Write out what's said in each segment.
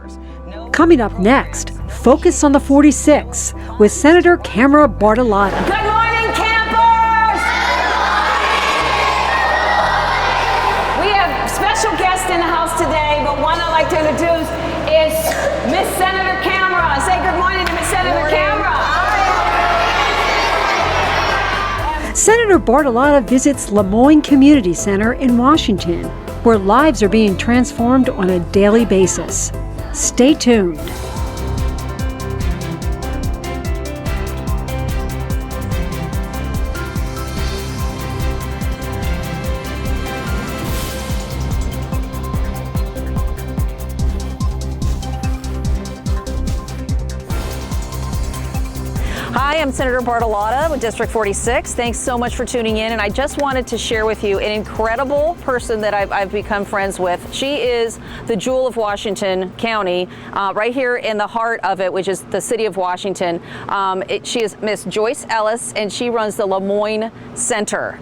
years. Coming up next, Focus on the 46 with Senator Bartolotta. Good morning, campers! We have special guests in the house today, but one I'd like to introduce is Miss Senator Camera. Say good morning to Miss Senator Camera. Senator Bartolotta visits LeMoyne Community Center in Washington, where lives are being transformed on a daily basis. Stay tuned. Hi, I'm Senator Bartolotta with District 46. Thanks so much for tuning in. And I just wanted to share with you an incredible person that I've become friends with. She is the jewel of Washington County, right here in the heart of it, which is the city of Washington. She is Miss Joyce Ellis, and she runs the LeMoyne Center.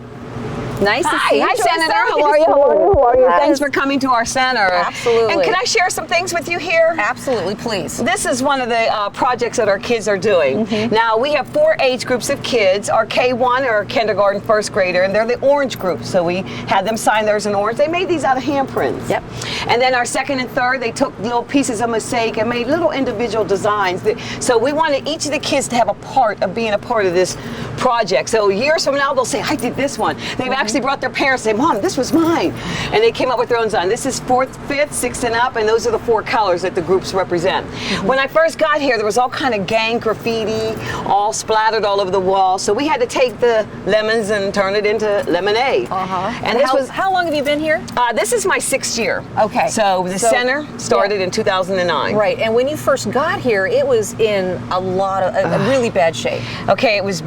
Nice to see you, Hi, Joyce. Senator. How are you? How are you? Thanks for coming to our center. Absolutely. And can I share some things with you here? Absolutely, please. This is one of the projects that our kids are doing. Now, we have 4 age groups of kids. Our K1 or kindergarten first grader, and they're the orange group. So we had them sign theirs in orange. They made these out of handprints. Yep. And then our second and third, they took little pieces of mosaic and made little individual designs. So we wanted each of the kids to have a part of being a part of this project. So years from now, they'll say, I did this one. They've actually brought their parents and say, Mom, this was mine. And they came up with their own design. This is 4th, 5th, 6th, and up, and those are the 4 colors that the groups represent. When I first got here, there was all kind of gang graffiti, all splattered all over the wall. So we had to take the lemons and turn it into lemonade. And how long have you been here? This is my 6th year. Okay. So the center started in 2009. Right, and when you first got here, it was in a lot of a really bad shape. Okay, it was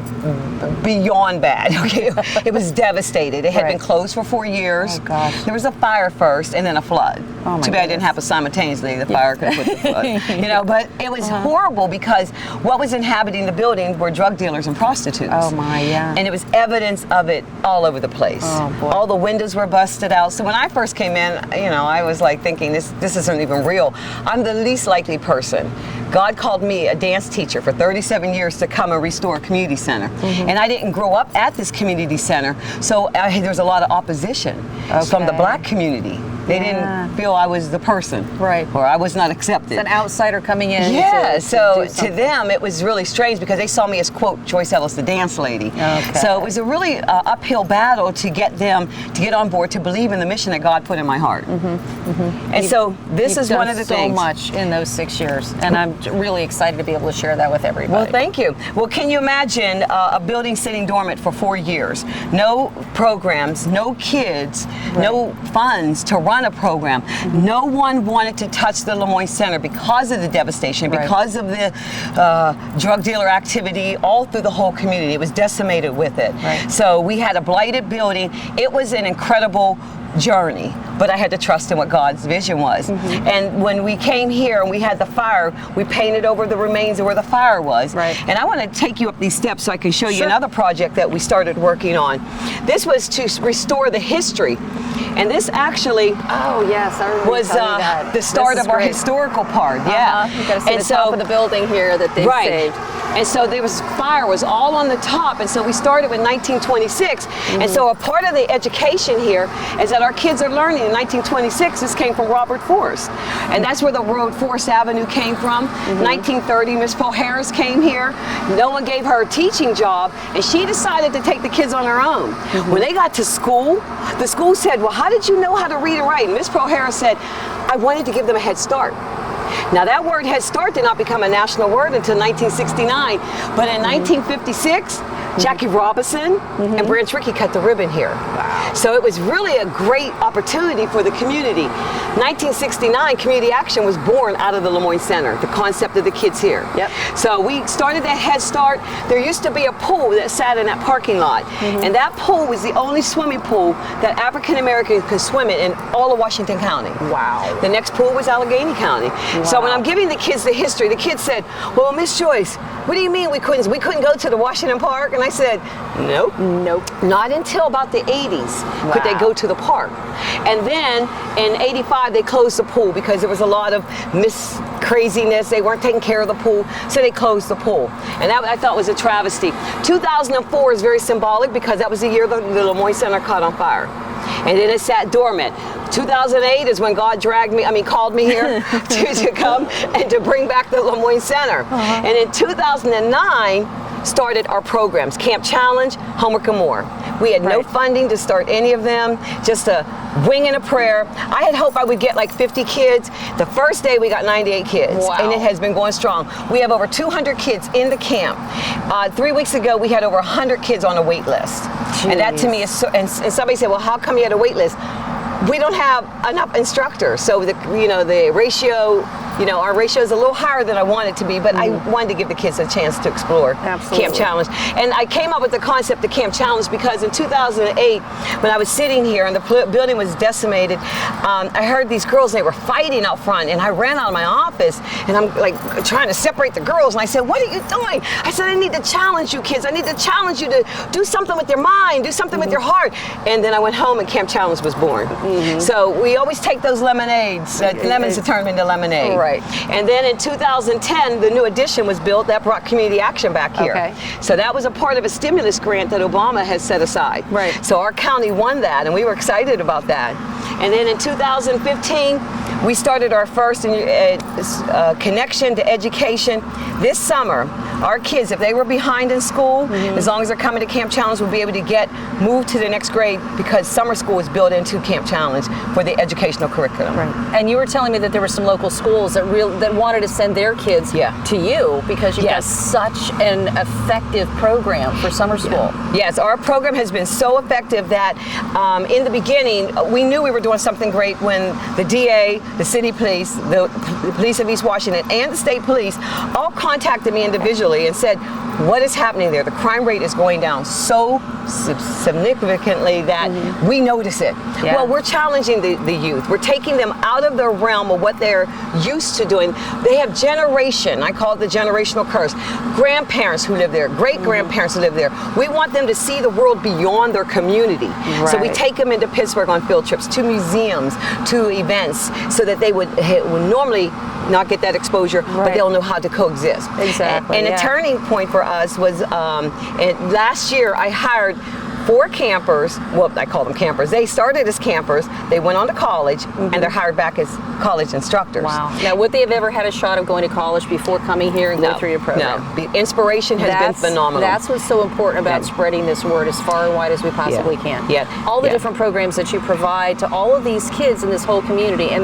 beyond bad. Okay, it was devastated. It had been closed for 4 years. Oh gosh. There was a fire first, and then a flood. Oh, my Too bad it didn't happen simultaneously. The fire could put the flood. You know, but it was horrible because what was inhabiting the building were drug dealers and prostitutes. Oh my, yeah. And it was evidence of it all over the place. Oh boy. All the windows were busted out. So when I first came in, you know, I was like thinking this isn't even real. I'm the least likely person. God called me, a dance teacher for 37 years, to come and restore a community center. And I didn't grow up at this community center, so there was a lot of opposition from the black community. They didn't feel I was the person. Right. Or I was not accepted. An outsider coming in. Yeah, to to them it was really strange because they saw me as, quote, Joyce Ellis, the dance lady. Okay. So it was a really uphill battle to get them to get on board, to believe in the mission that God put in my heart. And so this is one of the things. so much in those 6 years, and I'm really excited to be able to share that with everybody. Well, thank you. Well, can you imagine a building sitting dormant for 4 years? No programs, no kids, no funds to run a program. No one wanted to touch the LeMoyne Center because of the devastation, because of the drug dealer activity all through the whole community. It was decimated with it. So we had a blighted building. It was an incredible journey, but I had to trust in what God's vision was. And when we came here and we had the fire, we painted over the remains of where the fire was. And I want to take you up these steps so I can show you another project that we started working on. This was to restore the history. And this actually was the start of our historical part. You got to see the top of the building here that they saved. And so there was fire was all on the top, and so we started with 1926. And so a part of the education here is that our kids are learning in 1926. This came from Robert Forrest, and that's where the road Forrest Avenue came from. 1930, Miss Pearl Harris came here. No one gave her a teaching job, and she decided to take the kids on her own. When they got to school, the school said, well, how did you know how to read and write? And Miss Pearl Harris said, I wanted to give them a head start. Now that word Head Start did not become a national word until 1969, but in 1956, Jackie Robinson and Branch Rickey cut the ribbon here. So it was really a great opportunity for the community. 1969, Community Action was born out of the LeMoyne Center, the concept of the kids here. So we started that Head Start. There used to be a pool that sat in that parking lot, and that pool was the only swimming pool that African Americans could swim in all of Washington County. Wow. The next pool was Allegheny County. So when I'm giving the kids the history, the kids said, well, Miss Joyce, what do you mean we couldn't go to the Washington Park? And I said, nope. Not until about the 80s could they go to the park. And then in 85, 2005, they closed the pool because there was a lot of craziness. They weren't taking care of the pool, so they closed the pool. And that I thought was a travesty. 2004 is very symbolic because that was the year the LeMoyne Center caught on fire. And then it sat dormant. 2008 is when God called me here to come and to bring back the LeMoyne Center. And in 2009, started our programs, Camp Challenge, Homework and More. We had no funding to start any of them, just a wing and a prayer. I had hoped I would get like 50 kids. The first day we got 98 kids, and it has been going strong. We have over 200 kids in the camp. 3 weeks ago, we had over 100 kids on a wait list. Jeez. And that to me is so, and somebody said, well, how come you had a wait list? We don't have enough instructors, so the ratio, our ratio is a little higher than I want it to be, but I wanted to give the kids a chance to explore Camp Challenge. And I came up with the concept of Camp Challenge because in 2008, when I was sitting here and the building was decimated, I heard these girls, they were fighting out front, and I ran out of my office, and I'm like trying to separate the girls, and I said, what are you doing? I said, I need to challenge you kids. I need to challenge you to do something with your mind, do something with your heart. And then I went home and Camp Challenge was born. So we always take those lemonades, lemons to turn into lemonade. Right. And then in 2010, the new addition was built that brought community action back here. Okay. So that was a part of a stimulus grant that Obama has set aside. Right. So our county won that, and we were excited about that. And then in 2015, we started our first connection to education. This summer, our kids, if they were behind in school, as long as they're coming to Camp Challenge, will be able to moved to the next grade because summer school is built into Camp Challenge for the educational curriculum. Right. And you were telling me that there were some local schools that wanted to send their kids to you because you've got such an effective program for summer school. Yes, our program has been so effective that in the beginning, we knew we were doing something great when the DA, the city police, the police of East Washington, and the state police all contacted me individually and said, what is happening there? The crime rate is going down so significantly that we notice it. Yeah. Well, we're challenging the youth. We're taking them out of the realm of what they're used to doing. They have I call it the generational curse. Grandparents who live there, great-grandparents who live there. We want them to see the world beyond their community. Right. So we take them into Pittsburgh on field trips, to museums, to events, so that they would normally not get that exposure, but they'll know how to coexist. Exactly. And a turning point for us was last year I hired 4 campers. Well, I call them campers. They started as campers. They went on to college, and they're hired back as college instructors. Wow. Now, would they have ever had a shot of going to college before coming here and going through your program? No. The inspiration has been phenomenal. That's what's so important about spreading this word as far and wide as we possibly can. Yeah. All the different programs that you provide to all of these kids in this whole community, and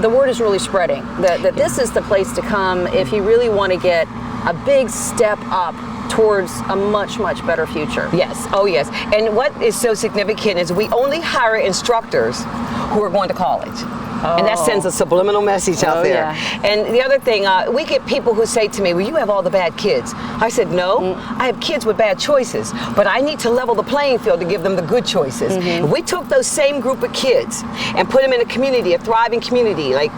the word is really spreading. That this is the place to come if you really want to get a big step up towards a much, much better future. Yes, oh yes. And what is so significant is we only hire instructors who are going to college. And that sends a subliminal message out there. Yeah. And the other thing, we get people who say to me, well, you have all the bad kids. I said, no, I have kids with bad choices, but I need to level the playing field to give them the good choices. If we took those same group of kids and put them in a community, a thriving community, like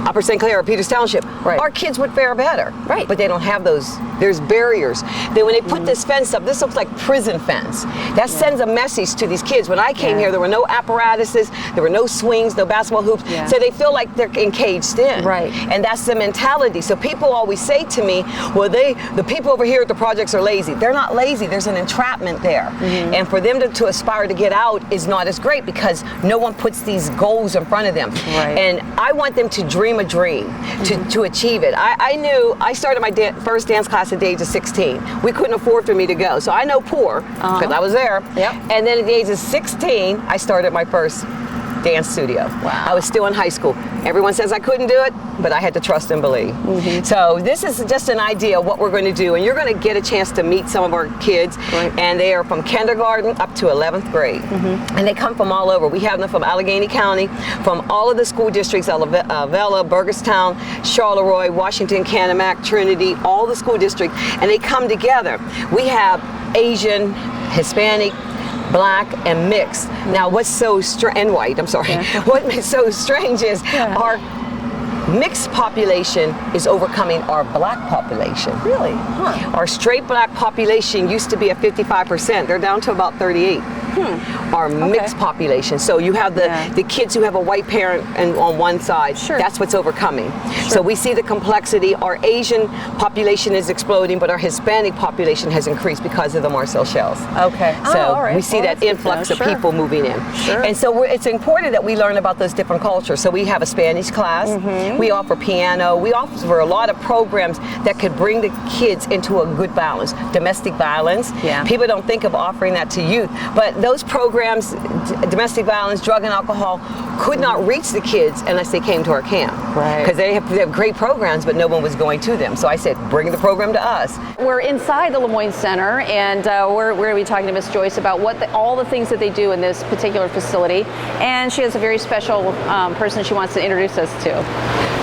Upper St. Clair or Peters Township, our kids would fare better. Right. But they don't have those. There's barriers. Then when they put this fence up, this looks like prison fence. That sends a message to these kids. When I came here, there were no apparatuses, there were no swings, no basketball hoops. So they feel like they're encaged in. Right. And that's the mentality. So people always say to me, well, the people over here at the projects are lazy. They're not lazy. There's an entrapment there. And for them to aspire to get out is not as great because no one puts these goals in front of them. Right. And I want them to dream a dream, to achieve it. I started my first dance class at the age of 16. We couldn't afford for me to go. So I know poor, because I was there. Yep. And then at the age of 16, I started my first dance studio. Wow. I was still in high school. Everyone says I couldn't do it, but I had to trust and believe. So this is just an idea of what we're going to do, and you're going to get a chance to meet some of our kids, and they are from kindergarten up to 11th grade. And they come from all over. We have them from Allegheny County, from all of the school districts, Vela, Burgerstown, Charleroi, Washington, Canumack, Trinity, all the school districts, and they come together. We have Asian, Hispanic, Black, and mixed. Now what's so strange, and white, I'm sorry. What's so strange is our mixed population is overcoming our Black population. Really? Huh. Our straight Black population used to be at 55%. They're down to about 38. are mixed population. So you have the kids who have a white parent and on one side, that's what's overcoming. So we see the complexity. Our Asian population is exploding, but our Hispanic population has increased because of the Marcel shells. Okay. So we see that influx of people moving in. And so it's important that we learn about those different cultures. So we have a Spanish class, we offer piano, we offer a lot of programs that could bring the kids into a good balance. Domestic violence, people don't think of offering that to youth, but those programs, domestic violence, drug and alcohol, could not reach the kids unless they came to our camp. Because they have great programs, but no one was going to them. So I said, bring the program to us. We're inside the LeMoyne Center, and we're going to be talking to Miss Joyce about all the things that they do in this particular facility. And she has a very special person she wants to introduce us to.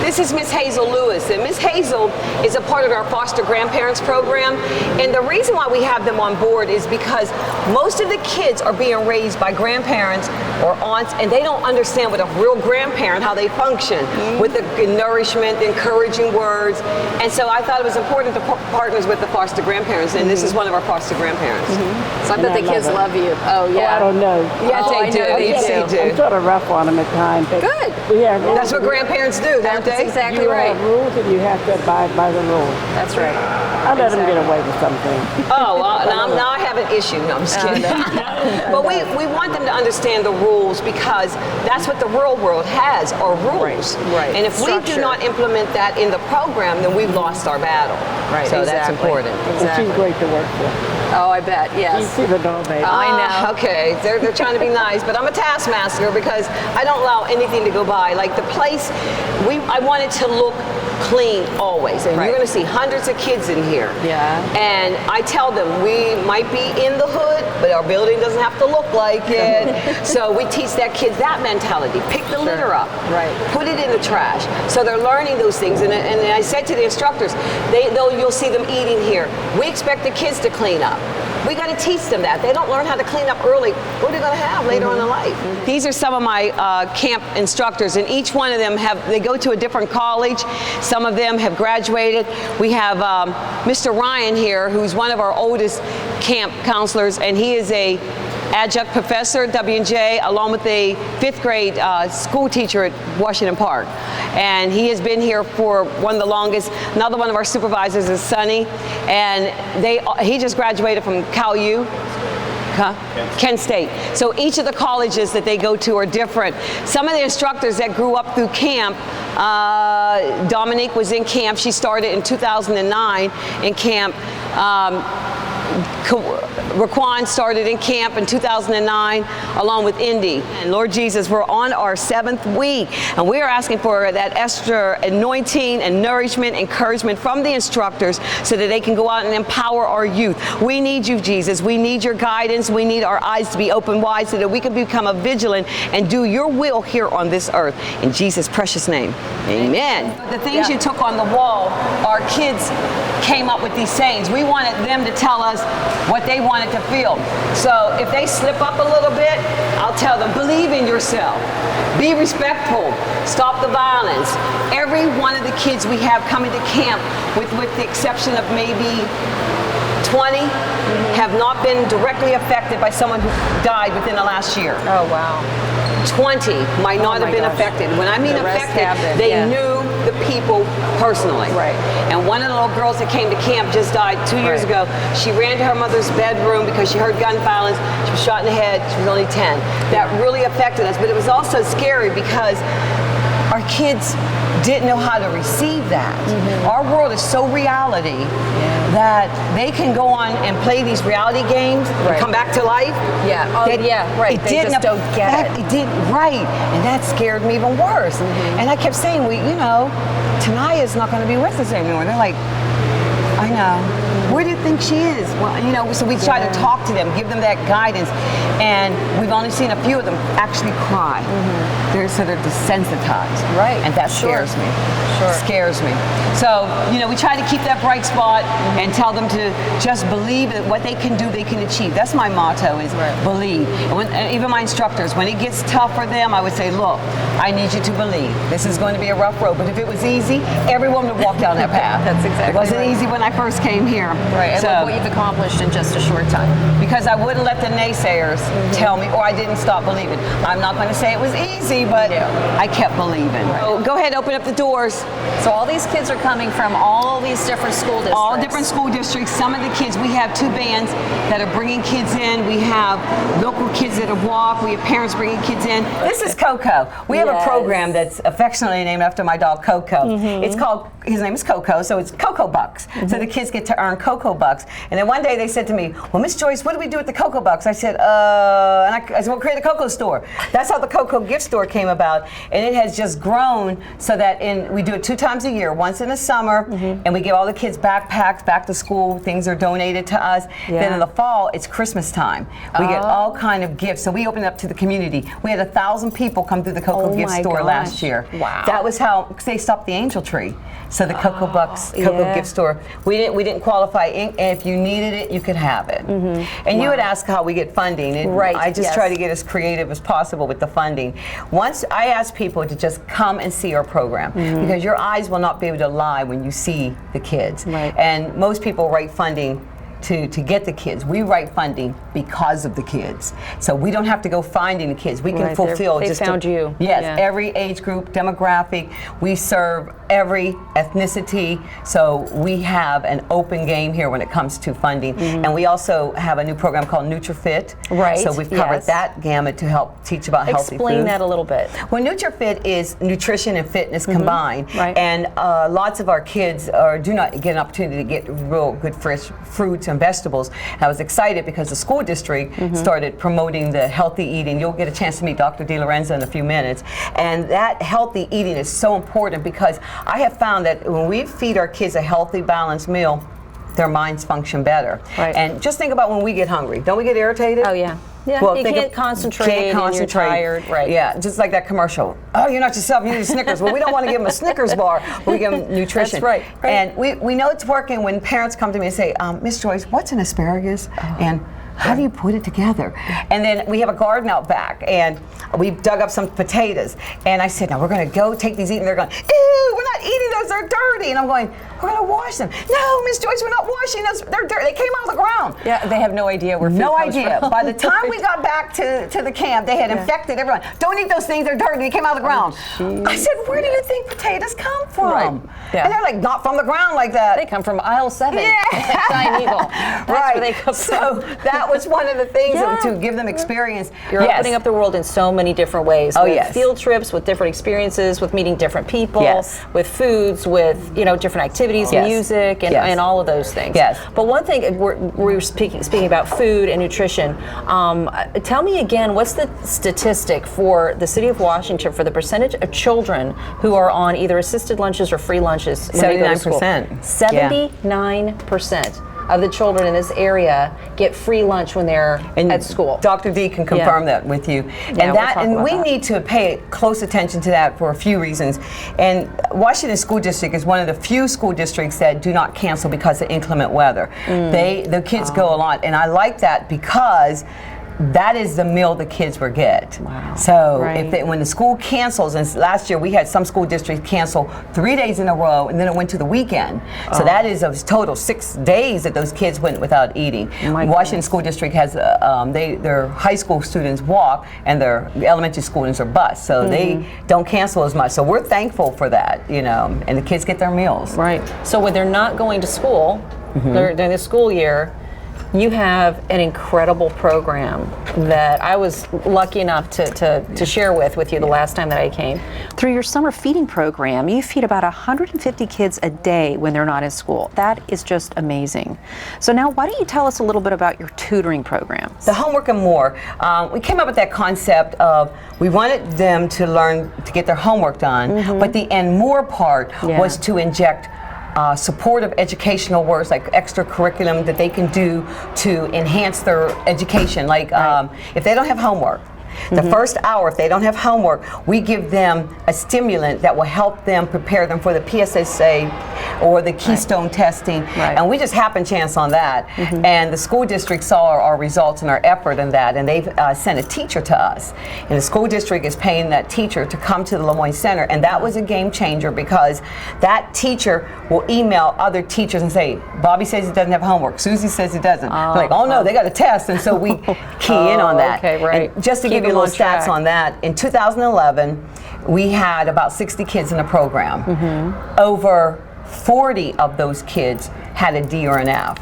This is Miss Hazel Lewis, and Miss Hazel is a part of our foster grandparents program. And the reason why we have them on board is because most of the kids are being raised by grandparents or aunts, and they don't understand what a real grandparent, how they function with the nourishment, the encouraging words. And so I thought it was important to partner with the foster grandparents, and this is one of our foster grandparents. So I bet the kids love you. Oh, yeah. Oh, I don't know. Yes, they do. Yes, they do. I'm sort of rough on them at times. Good. That's what grandparents do, don't they? That's exactly you right. have rules and you have to abide by the rules. That's right. I let them get away with something. Oh, well, now I have an issue. No, I'm just kidding. But we want them to understand the rules because that's what the real world has, are rules. Right. And if we do not implement that in the program, then we've lost our battle. Right. So that's important. And she's great to work for. Oh, I bet, yes. You see the doll baby. I know. Okay, they're trying to be nice, but I'm a taskmaster because I don't allow anything to go by. Like the place, I want it to look clean always. And you're going to see hundreds of kids in here. Yeah. And I tell them we might be in the hood, but our building doesn't have to look like it. So we teach that kids that mentality. Pick the litter up. Right. Put it in the trash. So they're learning those things. And I said to the instructors, you'll see them eating here. We expect the kids to clean up. We got to teach them that. They don't learn how to clean up early. What are they going to have later on in life? These are some of my camp instructors, and each one of them they go to a different college. Some of them have graduated. We have Mr. Ryan here, who's one of our oldest camp counselors, and he is a adjunct professor at W&J, along with a 5th grade school teacher at Washington Park. And he has been here for one of the longest. Another one of our supervisors is Sonny, and he just graduated from Cal U. Kent State. So each of the colleges that they go to are different. Some of the instructors that grew up through camp, Dominique was in camp. She started in 2009 in camp. Raquan started in camp in 2009 along with Indy. And Lord Jesus, we're on our 7th week, and we are asking for that extra anointing and nourishment, encouragement from the instructors so that they can go out and empower our youth. We need you, Jesus. We need your guidance. We need our eyes to be open wide so that we can become a vigilant and do your will here on this earth. In Jesus' precious name, amen. The things you took on the wall, our kids came up with these sayings. We wanted them to tell us what they wanted to feel. So if they slip up a little bit, I'll tell them, believe in yourself, be respectful, stop the violence. Every one of the kids we have coming to camp, with the exception of maybe 20, have not been directly affected by someone who died within the last year. Oh, wow. 20 might not have been affected. When I mean affected, they knew the people personally. Right. And one of the little girls that came to camp just died 2 years ago. She ran to her mother's bedroom because she heard gun violence. She was shot in the head. She was only 10. That really affected us. But it was also scary because our kids didn't know how to receive that. Our world is so reality that they can go on and play these reality games and come back to life. Yeah. Oh, yeah. Right. They just don't get it. It didn't. Right. And that scared me even worse. And I kept saying, Tanaya's not going to be with us anymore. They're like, I know. Where do you think she is? Well, so we try to talk to them, give them that guidance, and we've only seen a few of them actually cry. They're desensitized. Right. And that scares me. scares me. So, you know, we try to keep that bright spot and tell them to just believe that what they can do, they can achieve. That's my motto, is believe. And even my instructors, when it gets tough for them, I would say, look, I need you to believe. This is going to be a rough road, but if it was easy, everyone would walk down that path. That's exactly It wasn't right. easy when I first came here. Right, and So, look what you've accomplished in just a short time. because I wouldn't let the naysayers tell me, or I didn't stop believing. I'm not going to say it was easy, but I kept believing. So go ahead, open up the doors. So all these kids are coming from all these different school districts. All different school districts. Some of the kids, we have 2 bands that are bringing kids in. We have local kids that have walked. We have parents bringing kids in. This is Coco. We have a program that's affectionately named after my dog Coco. It's called, his name is Coco, so it's Coco Bucks. So the kids get to earn Coco Bucks. And then one day they said to me, well, Miss Joyce, what do we do with the Coco Bucks? I said, and I said, we'll create a Coco store. That's how the Coco gift store came about. And it has just grown so that we do it 2 times a year, once in the summer, and we give all the kids backpacks, back to school, things are donated to us. Then in the fall, it's Christmas time. We get all kind of gifts. So we open it up to the community. We had 1,000 people come through the Coco gift store last year. Wow. That was how, because they stopped the angel tree. So the Coco Bucks, Coco gift store, we didn't qualify, and if you needed it, you could have it. And you would ask how we get funding. And I just try to get as creative as possible with the funding. Once I ask people to just come and see our program, because your eyes will not be able to lie when you see the kids. And most people write funding to get the kids. We write funding because of the kids. So we don't have to go finding the kids. We can fulfill they just found you. Yes, every age group, demographic. We serve every ethnicity. So we have an open game here when it comes to funding. And we also have a new program called NutriFit. So we've covered that gamut to help teach about healthy food. Explain that a little bit. Well, NutriFit is nutrition and fitness combined. And lots of our kids do not get an opportunity to get real good fresh fruits and vegetables. And I was excited because the school district started promoting the healthy eating. You'll get a chance to meet Dr. DeLorenzo in a few minutes. And that healthy eating is so important because I have found that when we feed our kids a healthy, balanced meal, their minds function better. And just think about when we get hungry. Don't we get irritated? Oh, yeah. Yeah, well, you can't concentrate, and you're tired. Yeah, just like that commercial. Oh, you're not yourself, you need a Snickers. Well, we don't want to give them a Snickers bar, but we give them nutrition. That's right. And we know it's working when parents come to me and say, Miss Joyce, what's an asparagus? And how do you put it together? And then we have a garden out back, and we dug up some potatoes. And I said, now we're going to go take these eat. And they're going, ew, we're not eating those, they're dirty. And I'm going, we're going to wash them. No, Miss Joyce, we're not washing those, they're dirty. They came out of the ground. Yeah, they have no idea where food comes from. By the time we got back to the camp, they had infected everyone. Don't eat those things, they're dirty, they came out of the ground. I said, where do you think potatoes come from? And they're like, not from the ground like that. They come from aisle 7. Giant Eagle. That's where they come from. So that was one of the things to give them experience. You're opening up the world in so many different ways. With field trips, with different experiences, with meeting different people, with foods, with different activities, music, and all of those things. But one thing, we were speaking about food and nutrition. Tell me again, what's the statistic for the city of Washington for the percentage of children who are on either assisted lunches or free lunches when they go to school? 79% of the children in this area get free lunch when they're at school. Dr. D can confirm that with you. And we need to pay close attention to that for a few reasons. And Washington School District is one of the few school districts that do not cancel because of inclement weather. The kids go a lot, and I like that because that is the meal the kids will get. So when the school cancels, and last year we had some school districts cancel 3 days in a row, and then it went to the weekend. So that is a total 6 days that those kids went without eating. Washington School District has their high school students walk, and their elementary students are bus, so they don't cancel as much. So we're thankful for that, and the kids get their meals. So when they're not going to school during the school year, you have an incredible program that I was lucky enough to share with you the last time that I came. Through your summer feeding program, you feed about 150 kids a day when they're not in school. That is just amazing. So now, why don't you tell us a little bit about your tutoring program? The homework and more. We came up with that concept of we wanted them to learn to get their homework done, but the and more part was to inject supportive educational works like extra curriculum that they can do to enhance their education. Like if they don't have homework, The first hour, if they don't have homework, we give them a stimulant that will help them prepare them for the PSSA or the Keystone testing. And we just happen chance on that. And the school district saw our results and our effort in that, and they've sent a teacher to us. And the school district is paying that teacher to come to the LeMoyne Center, and that was a game changer because that teacher will email other teachers and say, Bobby says he doesn't have homework, Susie says he doesn't. Like, oh no, they got a test, and so we key in on that. And just to give you a little stats on that, in 2011, we had about 60 kids in the program. Over 40 of those kids had a D or an F.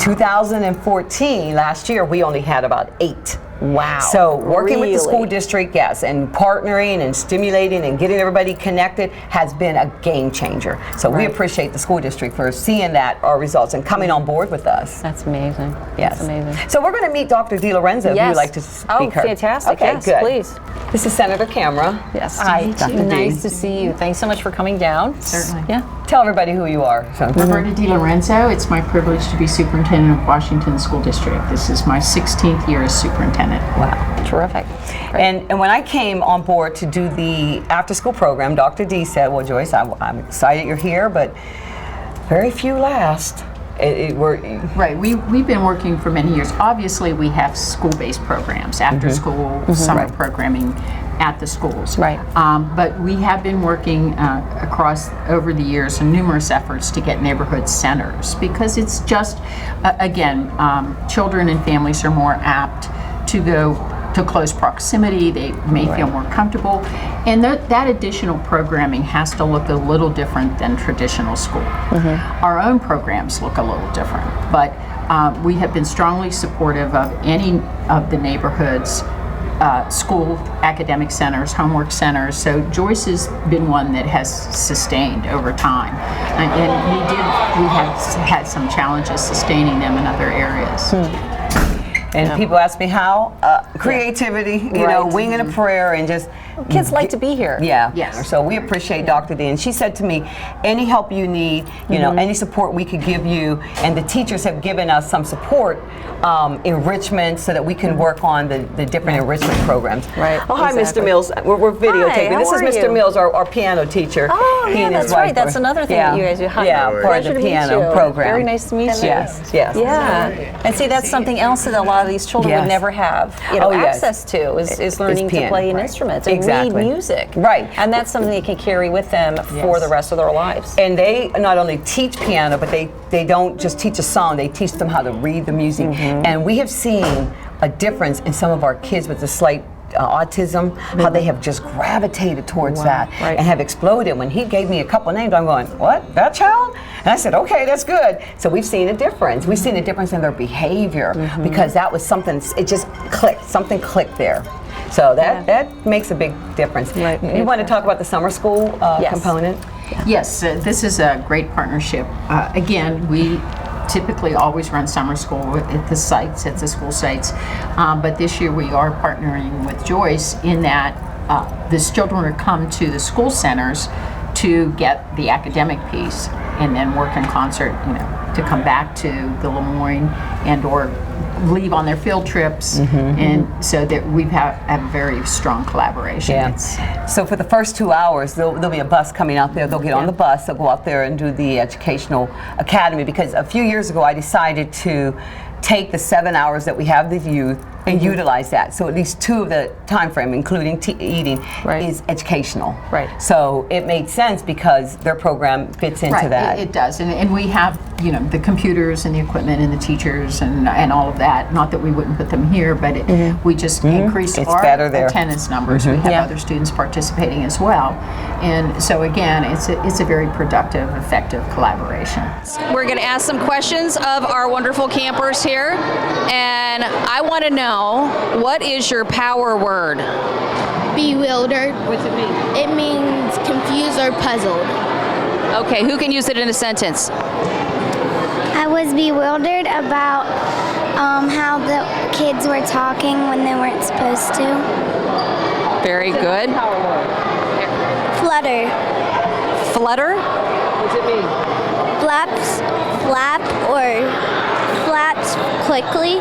2014, last year, we only had about 8. Wow. So working with the school district, yes, and partnering and stimulating and getting everybody connected has been a game changer. So we appreciate the school district for seeing that, our results, and coming on board with us. That's amazing. Yes. That's amazing. So we're going to meet Dr. DiLorenzo, if you'd like to speak. Oh, fantastic. Okay, yes, good. Please. This is Senator Camera. Yes. Hi, Dr. D. Nice to see you. Thanks so much for coming down. Certainly. Yeah. Tell everybody who you are. So. Roberta DiLorenzo. It's my privilege to be superintendent of Washington School District. This is my 16th year as superintendent. Wow. Terrific. And when I came on board to do the after-school program, Dr. D said, well, Joyce, I'm excited you're here, but very few last. Right, we've been working for many years. Obviously, we have school-based programs, after-school, summer programming at the schools. Right. But we have been working across over the years on numerous efforts to get neighborhood centers because it's just, again, children and families are more apt to go to close proximity. They may feel more comfortable, and that additional programming has to look a little different than traditional school. Our own programs look a little different, but we have been strongly supportive of any of the neighborhoods, school academic centers, homework centers. So Joyce has been one that has sustained over time, and we have had some challenges sustaining them in other areas. And people ask me how. Creativity, you know, winging a prayer and just... Kids like to be here. Yeah. Yes. So we appreciate Dr. D. And she said to me, any help you need, you know, any support we could give you, and the teachers have given us some support, enrichment, so that we can work on the different enrichment programs. Right. Oh, hi, Mr. Mills. We're videotaping. Hi, This how is are Mr. you? Mills, our piano teacher. Oh, He yeah, and his that's wife right. That's were- another thing that you guys do. Hi. Yeah, part of Pleasure the to meet piano you. program. Very nice to meet you. Yes, yes. Yeah. And see, that's something else that a lot of these children would never have, you know, access to is learning to piano. play an instrument and read music. Right. And that's something they can carry with them for the rest of their lives. And they not only teach piano, but they don't just teach a song, they teach them how to read the music. And we have seen a difference in some of our kids with the slight autism, how they have just gravitated towards that and have exploded. When he gave me a couple names, I'm going, what, that child? And I said, okay, that's good. So we've seen a difference. We've seen a difference in their behavior because that was something, it just clicked, something clicked there. So that makes a big difference. Right. You want to talk about the summer school component? Yes, this is a great partnership. Again, we typically always run summer school at the sites, at the school sites, but this year we are partnering with Joyce in that these children will come to the school centers to get the academic piece and then work in concert, you know, to come back to the LeMoyne and or leave on their field trips, and so that we have a very strong collaboration. Yeah. So for the first 2 hours, there'll be a bus coming out there. They'll get on the bus. They'll go out there and do the educational academy, because a few years ago I decided to take the 7 hours that we have the youth and utilize that. So at least 2 of the time frame, including eating, is educational. Right. So it made sense because their program fits into that. It does, and we have, you know, the computers and the equipment and the teachers and all of that. Not that we wouldn't put them here, but we just increased our attendance numbers. We have other students participating as well, and so again, it's a very productive, effective collaboration. We're going to ask some questions of our wonderful campers here, and I want to know, what is your power word? Bewildered. What's it mean? It means confused or puzzled. Okay, who can use it in a sentence? I was bewildered about how the kids were talking when they weren't supposed to. Very good. Flutter. Flutter? What's it mean? Flap quickly.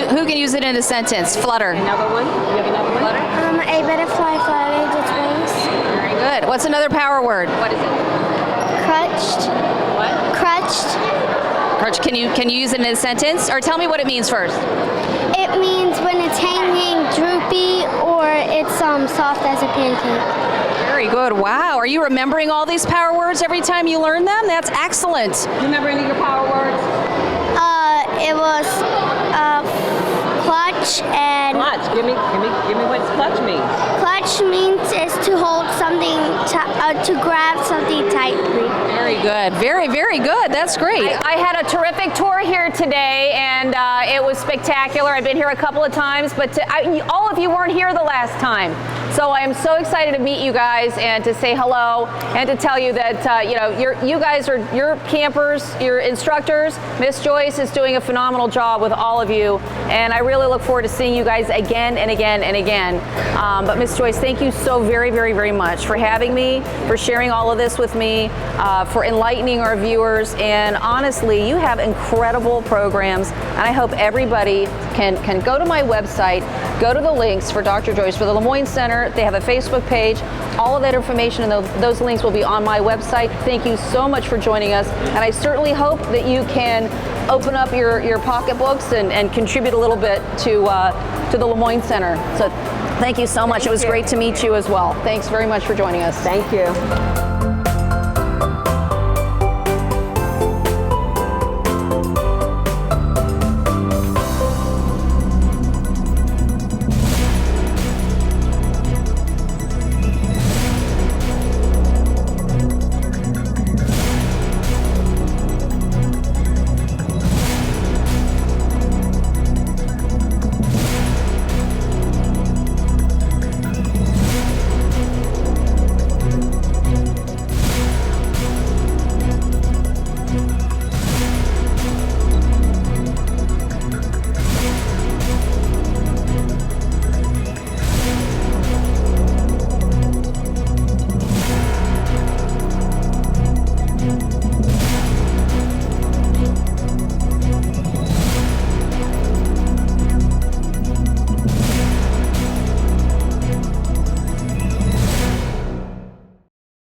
Who can use it in a sentence? Flutter. Another one? You have another one? Flutter. A butterfly fluttered its wings. Very good. What's another power word? What is it? Crutched. What? Crutched. Crutch. Can you use it in a sentence, or tell me what it means first? It means when it's hanging droopy or it's soft as a pancake. Very good. Wow. Are you remembering all these power words every time you learn them? That's excellent. Do you remember any of your power words? It was clutch and Clutch. Give me what clutch means. clutch means is to hold something, to grab something tightly. Very good. Very, very good. That's great. I had a terrific tour here today, and it was spectacular. I've been here a couple of times, but all of you weren't here the last time. So I am so excited to meet you guys and to say hello and to tell you that you guys are your campers, your instructors. Miss Joyce is doing a phenomenal job with all of you, and I really look forward to seeing you guys again and again and again. But Miss Joyce, thank you so very, very, very much for having me, for sharing all of this with me, for enlightening our viewers. And honestly, you have incredible programs, and I hope everybody can go to my website, go to the links for Dr. Joyce, for the LeMoyne Center. They have a Facebook page. All of that information and those links will be on my website. Thank you so much for joining us, and I certainly hope that you can open up your pocketbooks and contribute a little bit to the LeMoyne Center. So thank you so much. It was great to meet you as well. Thanks very much for joining us. Thank you.